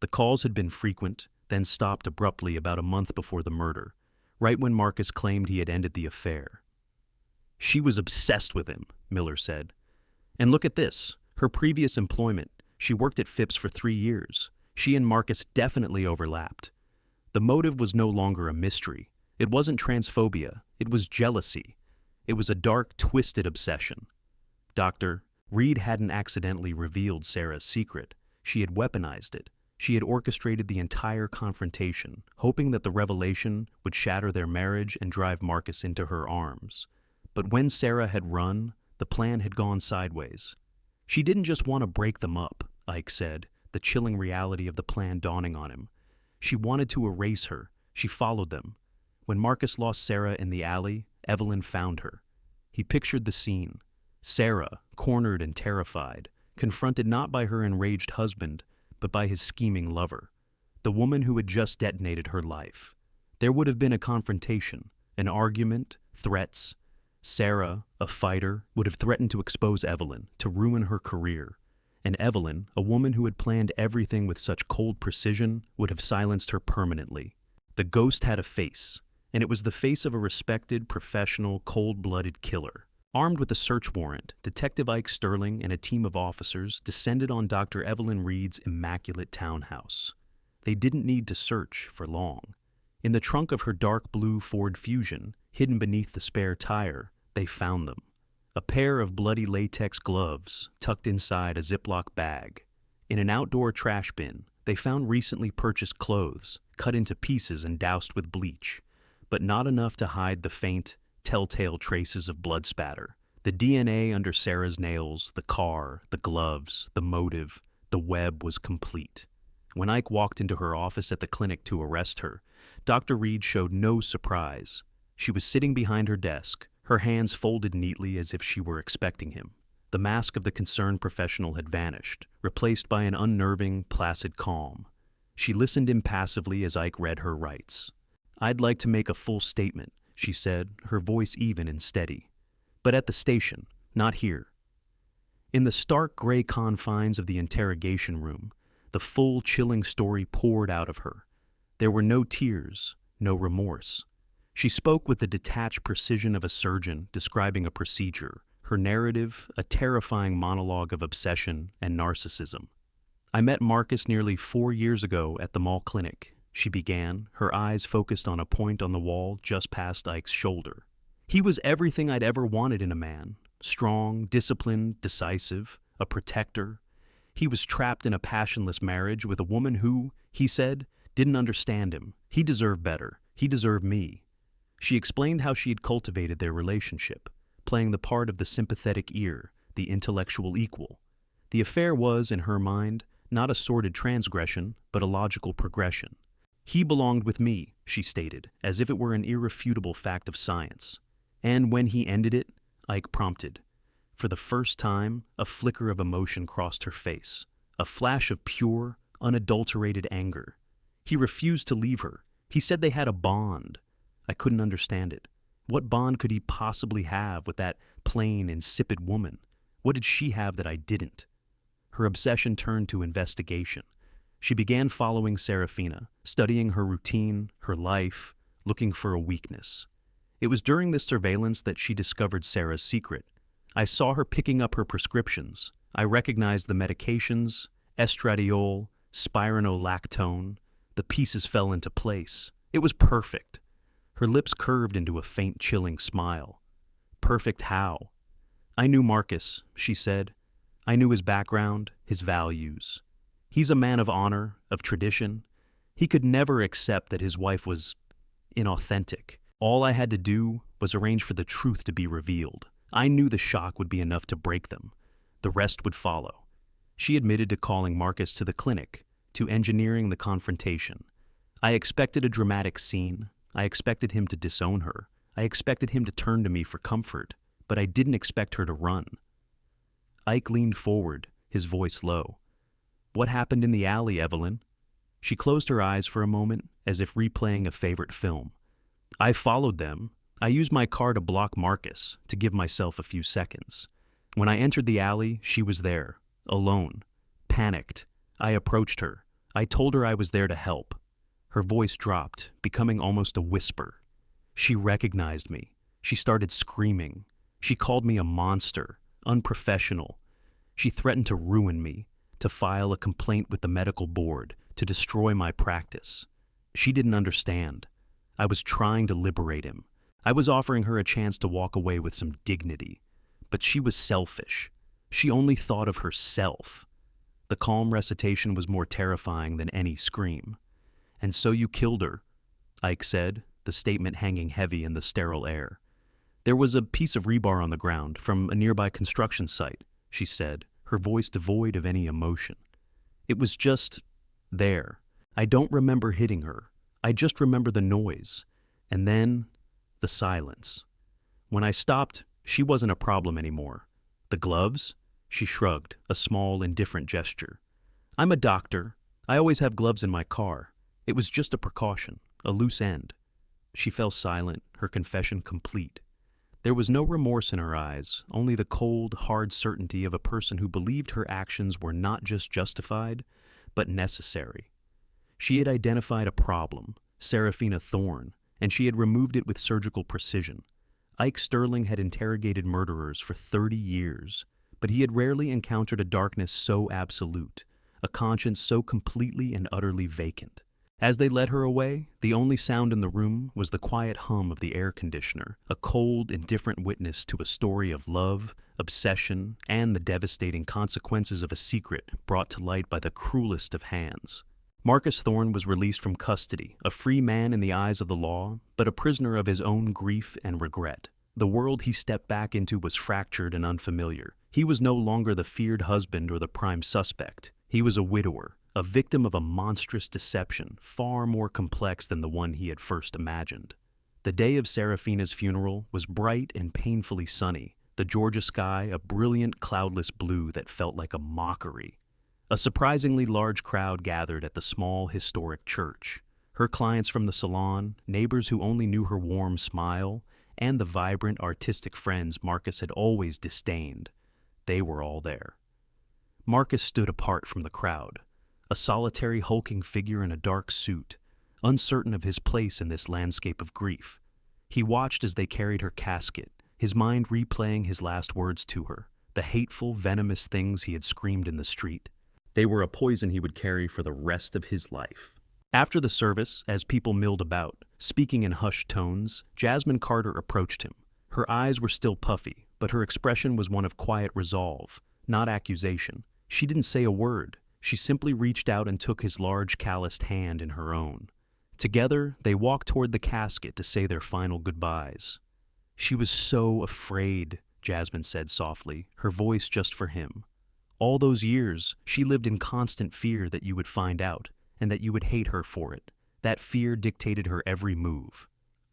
A: The calls had been frequent, then stopped abruptly about a month before the murder, right when Marcus claimed he had ended the affair. She was obsessed with him, Miller said. And look at this. Her previous employment. She worked at Phipps for 3 years. She and Marcus definitely overlapped. The motive was no longer a mystery. It wasn't transphobia. It was jealousy. It was a dark, twisted obsession. Dr. Reed hadn't accidentally revealed Sarah's secret. She had weaponized it. She had orchestrated the entire confrontation, hoping that the revelation would shatter their marriage and drive Marcus into her arms. But when Sarah had run, the plan had gone sideways. She didn't just want to break them up, Ike said, the chilling reality of the plan dawning on him. She wanted to erase her. She followed them. When Marcus lost Sarah in the alley, Evelyn found her. He pictured the scene. Sarah, cornered and terrified, confronted not by her enraged husband, but by his scheming lover, the woman who had just detonated her life. There would have been a confrontation, an argument, threats. Sarah, a fighter, would have threatened to expose Evelyn, to ruin her career. And Evelyn, a woman who had planned everything with such cold precision, would have silenced her permanently. The ghost had a face, and it was the face of a respected, professional, cold-blooded killer. Armed with a search warrant, Detective Ike Sterling and a team of officers descended on Dr. Evelyn Reed's immaculate townhouse. They didn't need to search for long. In the trunk of her dark blue Ford Fusion, hidden beneath the spare tire, they found them. A pair of bloody latex gloves tucked inside a Ziploc bag. In an outdoor trash bin, they found recently purchased clothes, cut into pieces and doused with bleach, but not enough to hide the faint, telltale traces of blood spatter. The DNA under Sarah's nails, the car, the gloves, the motive, the web was complete. When Ike walked into her office at the clinic to arrest her, Dr. Reed showed no surprise. She was sitting behind her desk, her hands folded neatly as if she were expecting him. The mask of the concerned professional had vanished, replaced by an unnerving, placid calm. She listened impassively as Ike read her rights. "I'd like to make a full statement," she said, her voice even and steady. "But at the station, not here." In the stark gray confines of the interrogation room, the full, chilling story poured out of her. There were no tears, no remorse. She spoke with the detached precision of a surgeon describing a procedure, her narrative a terrifying monologue of obsession and narcissism. "I met Marcus nearly 4 years ago at the mall clinic," she began, her eyes focused on a point on the wall just past Ike's shoulder. "He was everything I'd ever wanted in a man. Strong, disciplined, decisive, a protector. He was trapped in a passionless marriage with a woman who, he said, didn't understand him. He deserved better. He deserved me." She explained how she had cultivated their relationship, playing the part of the sympathetic ear, the intellectual equal. The affair was, in her mind, not a sordid transgression, but a logical progression. "He belonged with me," she stated, as if it were an irrefutable fact of science. "And when he ended it," Ike prompted. For the first time, a flicker of emotion crossed her face, a flash of pure, unadulterated anger. "He refused to leave her. He said they had a bond." I couldn't understand it. What bond could he possibly have with that plain, insipid woman? What did she have that I didn't? Her obsession turned to investigation. She began following Serafina, studying her routine, her life, looking for a weakness. It was during this surveillance that she discovered Sarah's secret. I saw her picking up her prescriptions. I recognized the medications, estradiol, spironolactone. The pieces fell into place. It was perfect. Her lips curved into a faint, chilling smile. "Perfect how?" "I knew Marcus," she said. "I knew his background, his values. He's a man of honor, of tradition. He could never accept that his wife was inauthentic. All I had to do was arrange for the truth to be revealed. I knew the shock would be enough to break them. The rest would follow." She admitted to calling Marcus to the clinic, to engineering the confrontation. "I expected a dramatic scene. I expected him to disown her. I expected him to turn to me for comfort, but I didn't expect her to run." Ike leaned forward, his voice low. "What happened in the alley, Evelyn?" She closed her eyes for a moment, as if replaying a favorite film. "I followed them. I used my car to block Marcus, to give myself a few seconds. When I entered the alley, she was there, alone, panicked. I approached her. I told her I was there to help." Her voice dropped, becoming almost a whisper. "She recognized me. She started screaming. She called me a monster, unprofessional, She threatened to ruin me, to file a complaint with the medical board, to destroy my practice. She didn't understand. I was trying to liberate him. I was offering her a chance to walk away with some dignity. But she was selfish. She only thought of herself. The calm recitation was more terrifying than any scream. "And so you killed her," Ike said, the statement hanging heavy in the sterile air. "There was a piece of rebar on the ground from a nearby construction site," she said, her voice devoid of any emotion. "It was just there. I don't remember hitting her. I just remember the noise. And then the silence. When I stopped, she wasn't a problem anymore. The gloves?" She shrugged, a small, indifferent gesture. "I'm a doctor. I always have gloves in my car. It was just a precaution, a loose end." She fell silent, her confession complete. There was no remorse in her eyes, only the cold, hard certainty of a person who believed her actions were not just justified, but necessary. She had identified a problem, Serafina Thorne, and she had removed it with surgical precision. Ike Sterling had interrogated murderers for 30 years, but he had rarely encountered a darkness so absolute, a conscience so completely and utterly vacant. As they led her away, the only sound in the room was the quiet hum of the air conditioner, a cold, indifferent witness to a story of love, obsession, and the devastating consequences of a secret brought to light by the cruelest of hands. Marcus Thorne was released from custody, a free man in the eyes of the law, but a prisoner of his own grief and regret. The world he stepped back into was fractured and unfamiliar. He was no longer the feared husband or the prime suspect. He was a widower, a victim of a monstrous deception far more complex than the one he had first imagined. The day of Serafina's funeral was bright and painfully sunny, the Georgia sky a brilliant cloudless blue that felt like a mockery. A surprisingly large crowd gathered at the small historic church. Her clients from the salon, neighbors who only knew her warm smile, and the vibrant artistic friends Marcus had always disdained. They were all there. Marcus stood apart from the crowd, a solitary hulking figure in a dark suit, uncertain of his place in this landscape of grief. He watched as they carried her casket, his mind replaying his last words to her, the hateful, venomous things he had screamed in the street. They were a poison he would carry for the rest of his life. After the service, as people milled about, speaking in hushed tones, Jasmine Carter approached him. Her eyes were still puffy, but her expression was one of quiet resolve, not accusation. She didn't say a word. She simply reached out and took his large, calloused hand in her own. Together, they walked toward the casket to say their final goodbyes. "She was so afraid," Jasmine said softly, her voice just for him. "All those years, she lived in constant fear that you would find out, and that you would hate her for it. That fear dictated her every move."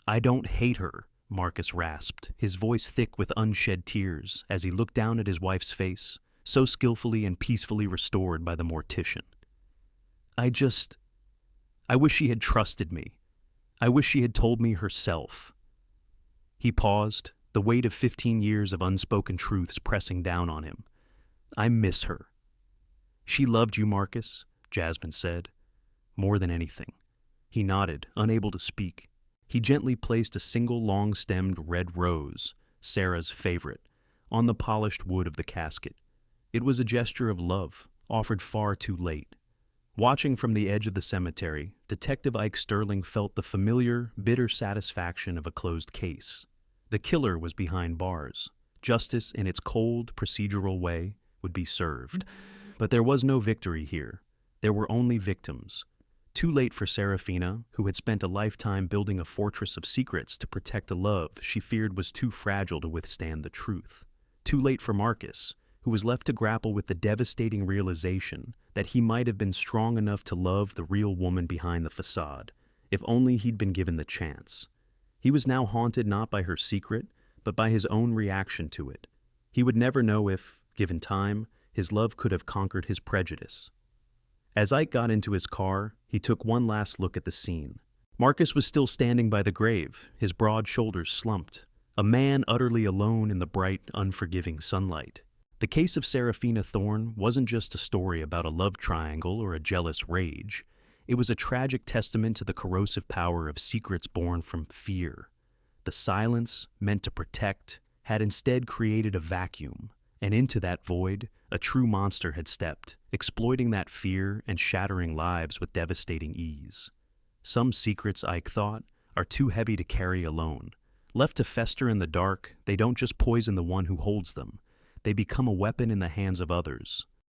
A: "I don't hate her," Marcus rasped, his voice thick with unshed tears, as he looked down at his wife's face, so skillfully and peacefully restored by the mortician. I wish she had trusted me. I wish she had told me herself." He paused, the weight of 15 years of unspoken truths pressing down on him. "I miss her." "She loved you, Marcus," Jasmine said. "More than anything." He nodded, unable to speak. He gently placed a single long-stemmed red rose, Sarah's favorite, on the polished wood of the casket. It was a gesture of love, offered far too late. Watching from the edge of the cemetery, Detective Ike Sterling felt the familiar, bitter satisfaction of a closed case. The killer was behind bars. Justice, in its cold, procedural way, would be served. But there was no victory here. There were only victims. Too late for Serafina, who had spent a lifetime building a fortress of secrets to protect a love she feared was too fragile to withstand the truth. Too late for Marcus, who was left to grapple with the devastating realization that he might have been strong enough to love the real woman behind the facade, if only he'd been given the chance. He was now haunted not by her secret, but by his own reaction to it. He would never know if, given time, his love could have conquered his prejudice. As Ike got into his car, he took one last look at the scene. Marcus was still standing by the grave, his broad shoulders slumped, a man utterly alone in the bright, unforgiving sunlight. The case of Serafina Thorne wasn't just a story about a love triangle or a jealous rage. It was a tragic testament to the corrosive power of secrets born from fear. The silence, meant to protect, had instead created a vacuum, And into that void, a true monster had stepped, exploiting that fear and shattering lives with devastating ease. Some secrets, Ike thought, are too heavy to carry alone. Left to fester in the dark, they don't just poison the one who holds them. They become a weapon in the hands of others,